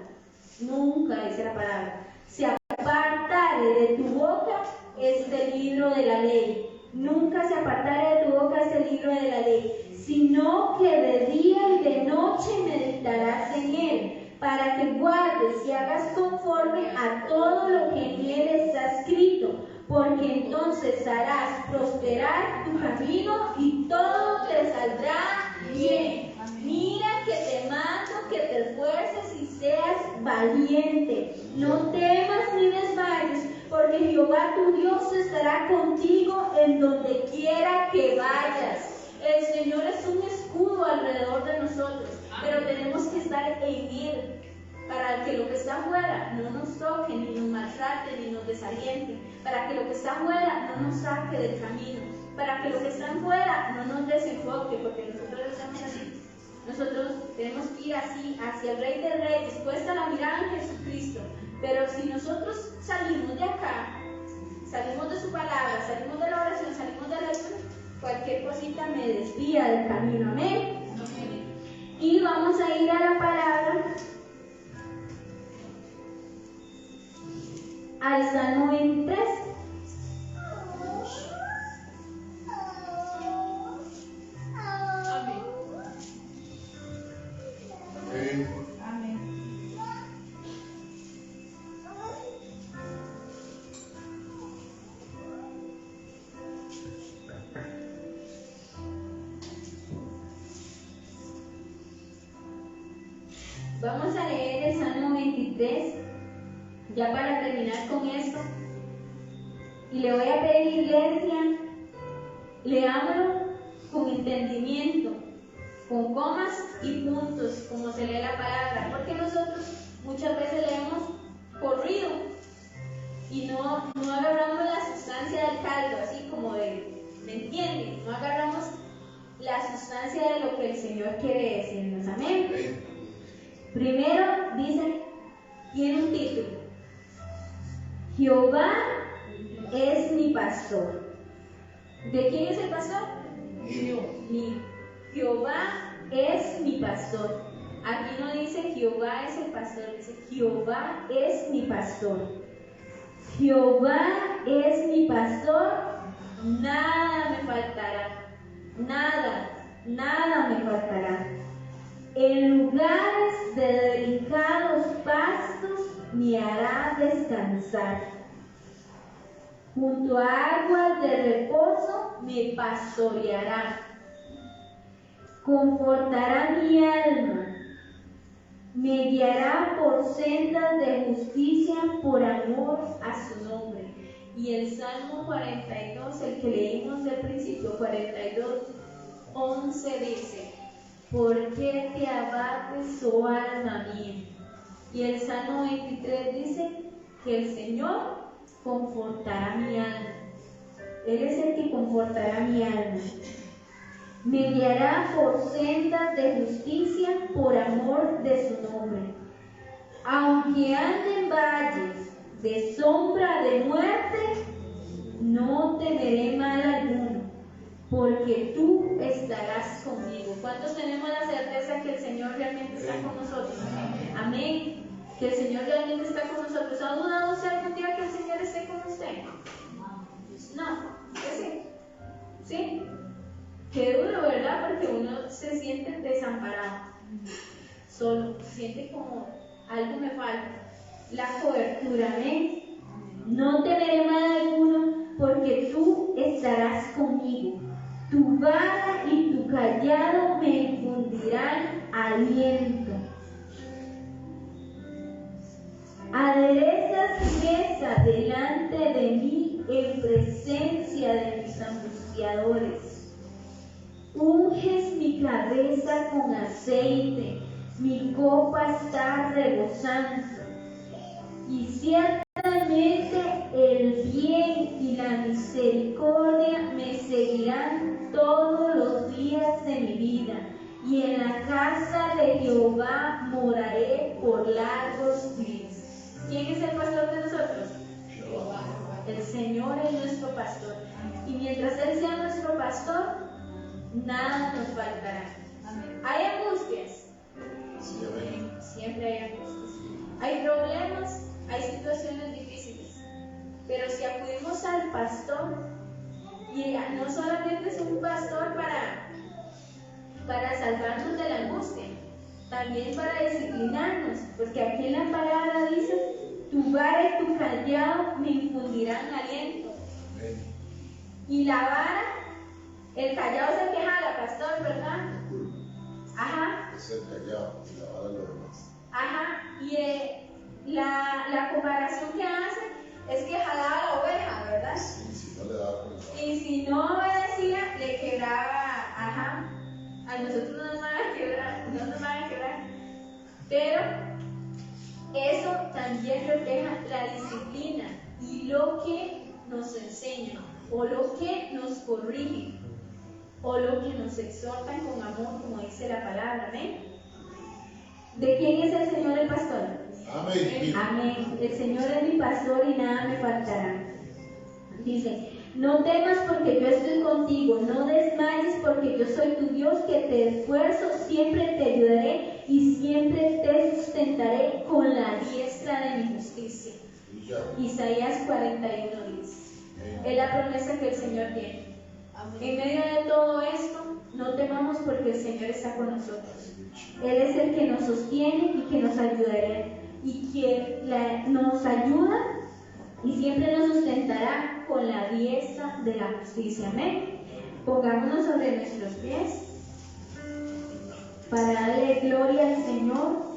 nunca, dice la palabra, se apartare de tu boca este libro de la ley, nunca se apartare de tu boca este libro de la ley, sino que de día y de noche meditarás en él, para que guardes y hagas conforme a todo lo que en él está escrito, porque entonces harás prosperar tu camino y todo te saldrá bien. Mira que te mando que te esfuerces y seas valiente. No temas ni desmayes, porque Jehová tu Dios estará contigo en donde quiera que vayas. El Señor es un escudo alrededor de nosotros, pero tenemos que estar en Él, para que lo que está afuera no nos toque, ni nos maltrate, ni nos desaliente, para que lo que está afuera no nos saque del camino, para que lo que está afuera no nos desenfoque, porque nosotros lo hacemos así. Nosotros tenemos que ir así, hacia el Rey de Reyes, puesta la mirada en Jesucristo. Pero si nosotros salimos de acá, salimos de su palabra, salimos de la oración, salimos de la lectura, cualquier cosita me desvía del camino. Amén. Y vamos a ir a la palabra, al Salmo 23. Vamos a leer el Salmo 23, ya para terminar con esto. Y le voy a pedir, iglesia, leámoslo con entendimiento, con comas y puntos, como se lee la palabra, porque nosotros muchas veces leemos corrido y no agarramos la sustancia del caldo, así como de, ¿me entienden? No agarramos la sustancia de lo que el Señor quiere decirnos. Amén. Primero dice, tiene un título: Jehová es mi pastor. ¿De quién es el pastor? Mío. Jehová es mi pastor. Aquí no dice Jehová es el pastor, dice Jehová es mi pastor. Jehová es mi pastor, nada me faltará. Nada me faltará. En lugares de delicados pastos me hará descansar. Junto a aguas de reposo me pastoreará. Confortará mi alma. Me guiará por sendas de justicia por amor a su nombre. Y el Salmo 42, el que leímos del principio, 42:11 dice: ¿por qué te abates, oh alma mía? Y el Salmo 23 dice que el Señor confortará mi alma. Él es el que confortará mi alma. Me guiará por sendas de justicia por amor de su nombre. Aunque ande en valles de sombra de muerte, no temeré mal alguno, porque tú estarás conmigo. ¿Cuántos tenemos la certeza que el Señor realmente está con nosotros? Amén. Que el Señor realmente está con nosotros. ¿Ha dudado usted algún día que el Señor esté con usted? No. ¿Sí? ¿Sí? Qué duro, ¿verdad? Porque uno se siente desamparado, solo, siente como algo me falta. La cobertura, amén. No temeré mal alguno, porque tú estarás conmigo. Tu vara y tu callado me infundirán aliento. Aderezas mesa delante de mí en presencia de mis angustiadores. Unges mi cabeza con aceite, mi copa está rebosando. Y ciertamente el bien y la misericordia me seguirán todos los días de mi vida, y en la casa de Jehová moraré por largos días. ¿Quién es el pastor de nosotros? Jehová. El Señor es nuestro pastor, y mientras Él sea nuestro pastor, nada nos faltará. Amén. ¿Hay angustias? Sí, amén. Siempre hay angustias. Hay problemas, hay situaciones difíciles. Pero si acudimos al pastor, Y no solamente es un pastor para salvarnos de la angustia, también para disciplinarnos, porque aquí en la palabra dice, tu vara y tu callado me infundirán aliento. Y la vara, el callado es el que jala, pastor, ¿verdad? Ajá. Es el callado y la vara lo demás. Ajá. Y la comparación que hace es que jalaba la oveja, ¿verdad? Sí, si no le daba con el Y si no obedecía, le quebraba, ajá. A nosotros no nos van a quebrar, no nos van a quebrar. Pero eso también refleja la disciplina y lo que nos enseña, o lo que nos corrige, o lo que nos exhortan con amor, como dice la palabra. Amén. ¿De quién es el Señor el pastor? Amén. Amén. El Señor es mi pastor y nada me faltará. Dice, no temas porque yo estoy contigo, no desmayes porque yo soy tu Dios que te esfuerzo, siempre te ayudaré y siempre te sustentaré con la diestra de mi justicia. Isaías 41 dice. Es la promesa que el Señor tiene. En medio de todo esto, no temamos porque el Señor está con nosotros. Él es el que nos sostiene y que nos ayudará y que nos ayuda y siempre nos sustentará con la diestra de la justicia. Amén. Pongámonos sobre nuestros pies para darle gloria al Señor.